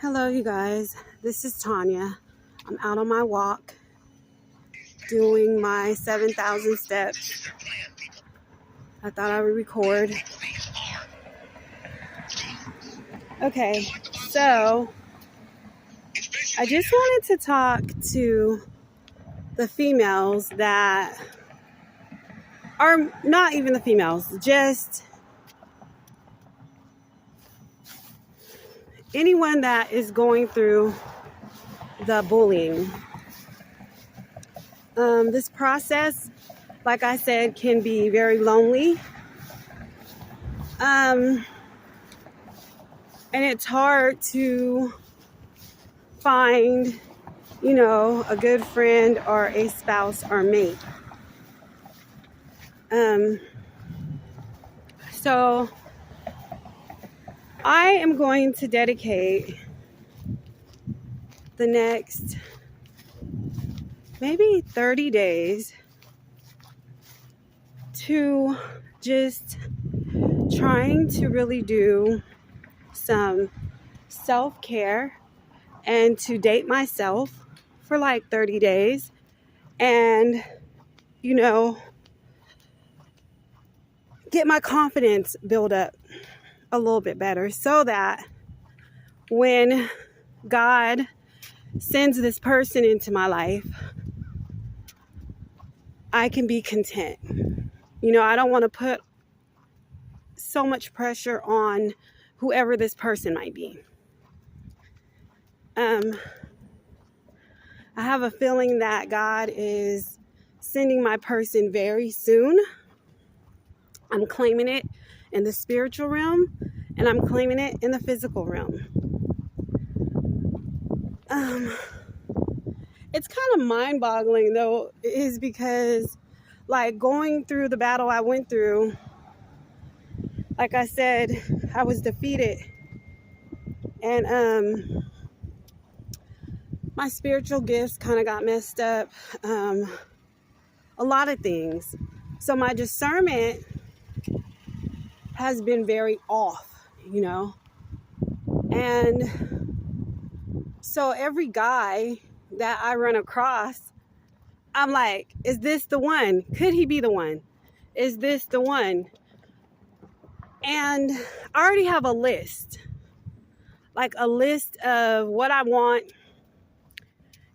Hello, you guys. This is Tanya. I'm out on my walk doing my 7,000 steps. I thought I would record. Okay, so I just wanted to talk to the females that are not even the females, just anyone that is going through the bullying. This process, like I said, can be very lonely. And it's hard to find, a good friend or a spouse or mate. So I am going to dedicate the next maybe 30 days to just trying to really do some self-care and to date myself for like 30 days and, get my confidence build up a little bit better so that when God sends this person into my life, I can be content. I don't want to put so much pressure on whoever this person might be. I have a feeling that God is sending my person very soon. I'm claiming it in the spiritual realm, and I'm claiming it in the physical realm. It's kind of mind-boggling, though, is because, like, going through the battle I went through, like I said, I was defeated. And my spiritual gifts kind of got messed up. A lot of things. So my discernment has been very off, And so every guy that I run across, I'm like, is this the one? Could he be the one? Is this the one? And I already have a list. Like a list of what I want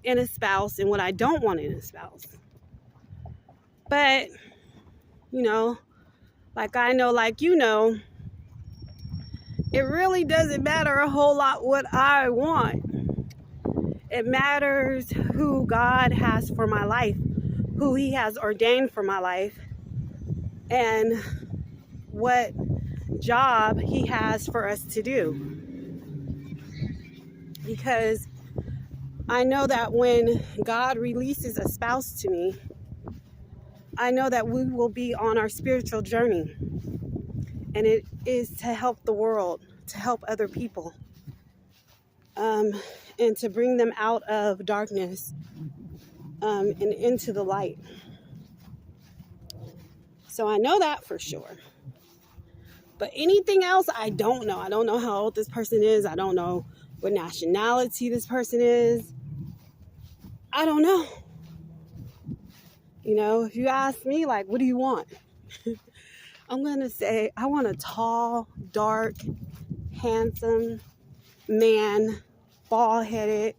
in a spouse and what I don't want in a spouse. But, like I know, like it really doesn't matter a whole lot what I want. It matters who God has for my life, who He has ordained for my life, and what job He has for us to do. Because I know that when God releases a spouse to me, I know that we will be on our spiritual journey. And it is to help the world, to help other people, and to bring them out of darkness and into the light. So I know that for sure. But anything else, I don't know. I don't know how old this person is. I don't know what nationality this person is. I don't know. If you ask me, like, what do you want? I'm going to say, I want a tall, dark, handsome man, bald-headed,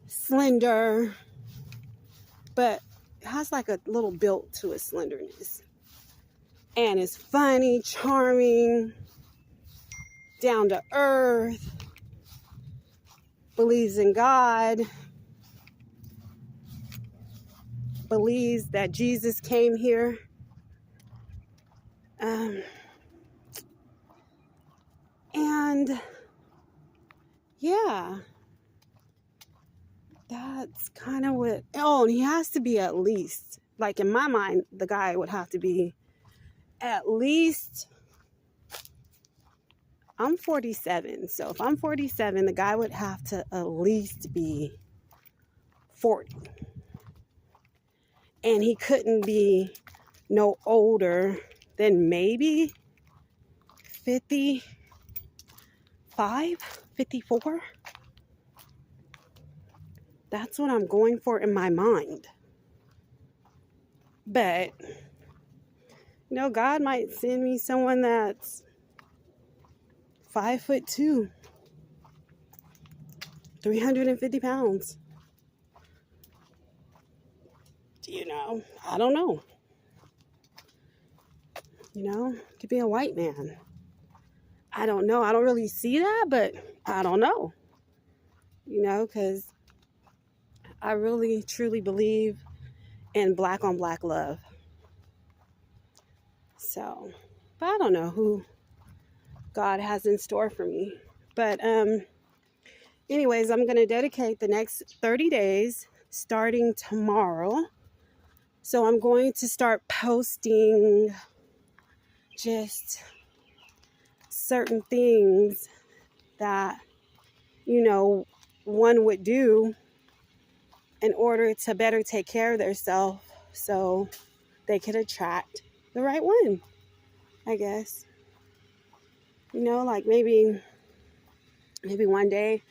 slender, but has like a little built to his slenderness. And is funny, charming, down to earth, believes in God, believes that Jesus came here. And yeah, that's kind of what, and he has to be at least, like in my mind, the guy would have to be at least, I'm 47. So if I'm 47, the guy would have to at least be 40. And he couldn't be no older than maybe 55 54. That's what I'm going for in my mind. But, God might send me someone that's 5'2", 350 pounds. I don't know. Could be a white man. I don't know. I don't really see that, but I don't know. Because I really, truly believe in black on black love. So, but I don't know who God has in store for me. But anyways, I'm going to dedicate the next 30 days starting tomorrow. So I'm going to start posting just certain things that, one would do in order to better take care of themselves so they could attract the right one, I guess. Like maybe one day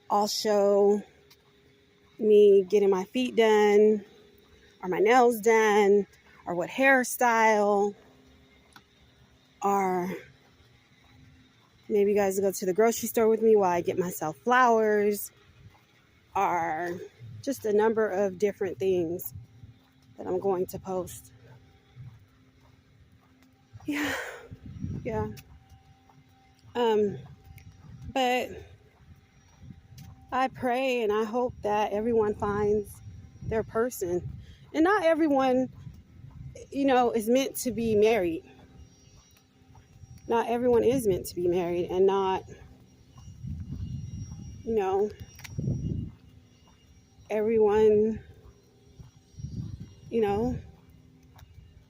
I'll show me getting my feet done or my nails done or what hairstyle, or maybe you guys will go to the grocery store with me while I get myself flowers, or just a number of different things that I'm going to post. Yeah. But I pray and I hope that everyone finds their person. And not everyone, is meant to be married. Not everyone is meant to be married, and not, everyone,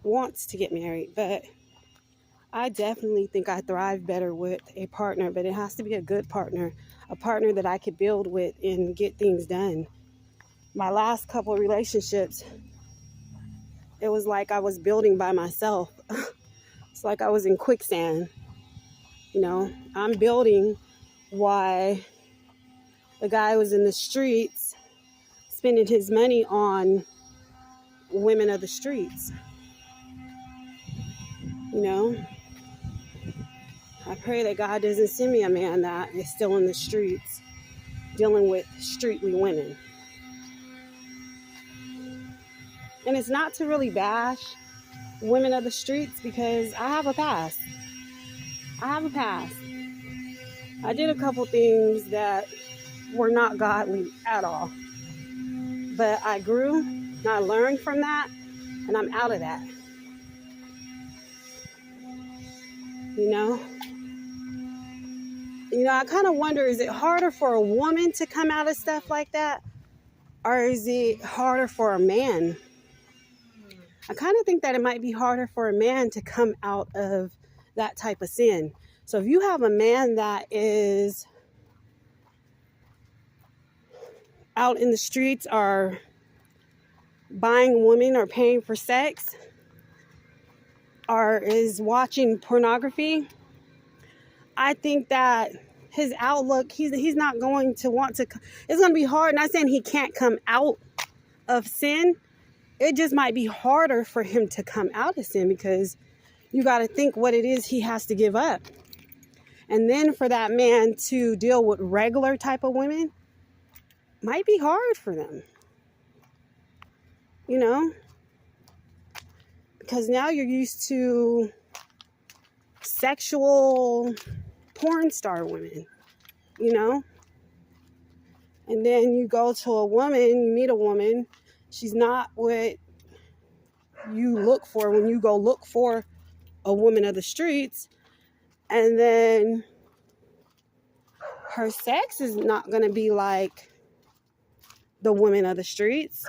wants to get married. But I definitely think I thrive better with a partner, but it has to be a good partner, a partner that I could build with and get things done. My last couple of relationships, it was like I was building by myself. It's like I was in quicksand. I'm building while the guy was in the streets spending his money on women of the streets. I pray that God doesn't send me a man that is still in the streets dealing with streetly women. And it's not to really bash women of the streets, because I have a past. I did a couple things that were not godly at all. But I grew and I learned from that, and I'm out of that. I kind of wonder, is it harder for a woman to come out of stuff like that? Or is it harder for a man? I kind of think that it might be harder for a man to come out of that type of sin. So if you have a man that is out in the streets or buying women or paying for sex or is watching pornography, I think that his outlook, he's not going to want to, it's going to be hard. Not saying he can't come out of sin. It just might be harder for him to come out of sin, because you got to think what it is he has to give up. And then for that man to deal with regular type of women might be hard for them. Because now you're used to sexual porn star women, and then you go to a woman, you meet a woman, she's not what you look for when you go look for a woman of the streets, and then her sex is not going to be like the women of the streets.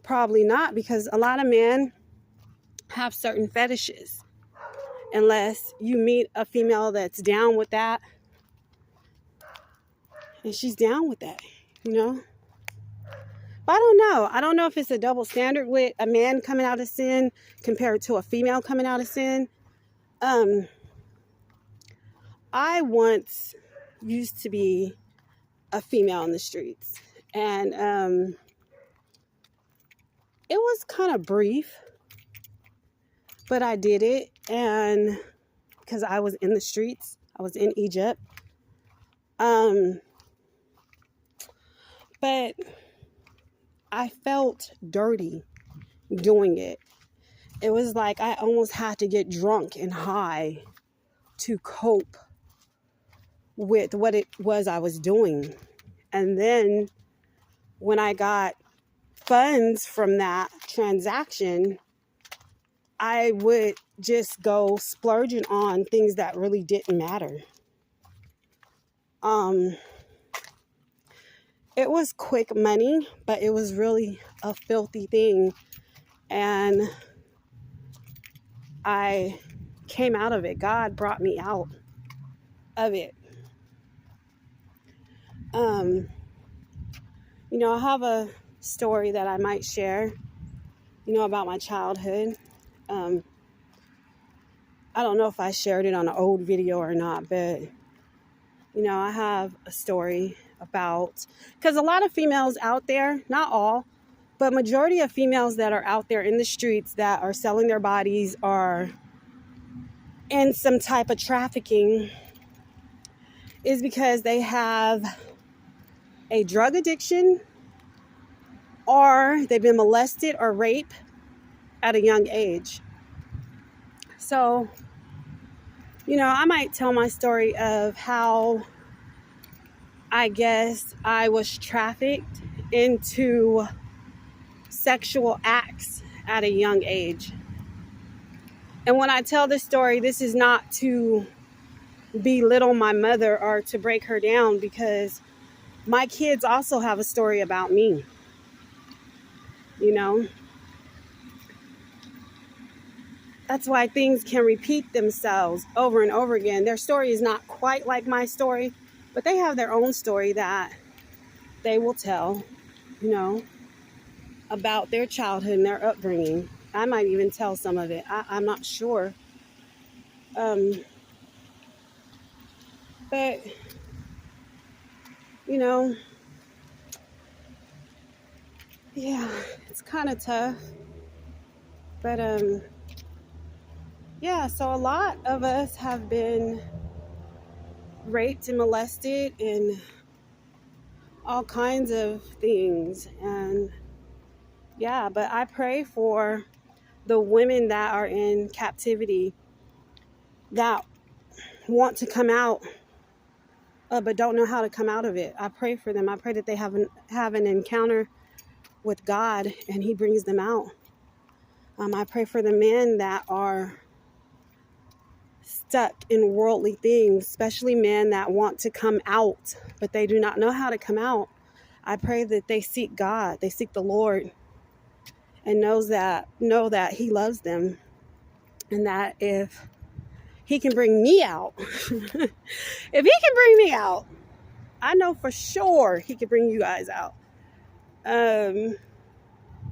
Probably not, because a lot of men have certain fetishes. Unless you meet a female that's down with that, and she's down with that, But I don't know. I don't know if it's a double standard with a man coming out of sin compared to a female coming out of sin. I once used to be a female in the streets, and it was kind of brief, but I did it, and because I was in the streets, I was in Egypt. But I felt dirty doing it. It was like I almost had to get drunk and high to cope with what it was I was doing. And then when I got funds from that transaction, I would just go splurging on things that really didn't matter. It was quick money, but it was really a filthy thing. And I came out of it. God brought me out of it. I have a story that I might share, about my childhood. I don't know if I shared it on an old video or not, but, I have a story about, because a lot of females out there, not all, but majority of females that are out there in the streets that are selling their bodies are in some type of trafficking is because they have a drug addiction or they've been molested or raped at a young age. So, I might tell my story of how I guess I was trafficked into sexual acts at a young age. And when I tell this story, this is not to belittle my mother or to break her down, because my kids also have a story about me. That's why things can repeat themselves over and over again. Their story is not quite like my story, but they have their own story that they will tell, about their childhood and their upbringing. I might even tell some of it. I'm not sure. But, yeah, it's kind of tough. But, yeah, so a lot of us have been raped and molested and all kinds of things. And yeah, but I pray for the women that are in captivity that want to come out, but don't know how to come out of it. I pray for them. I pray that they have an encounter with God and He brings them out. I pray for the men that are stuck in worldly things, especially men that want to come out, but they do not know how to come out. I pray that they seek God, they seek the Lord, and know that He loves them, and that if He can bring me out, if He can bring me out, I know for sure He can bring you guys out.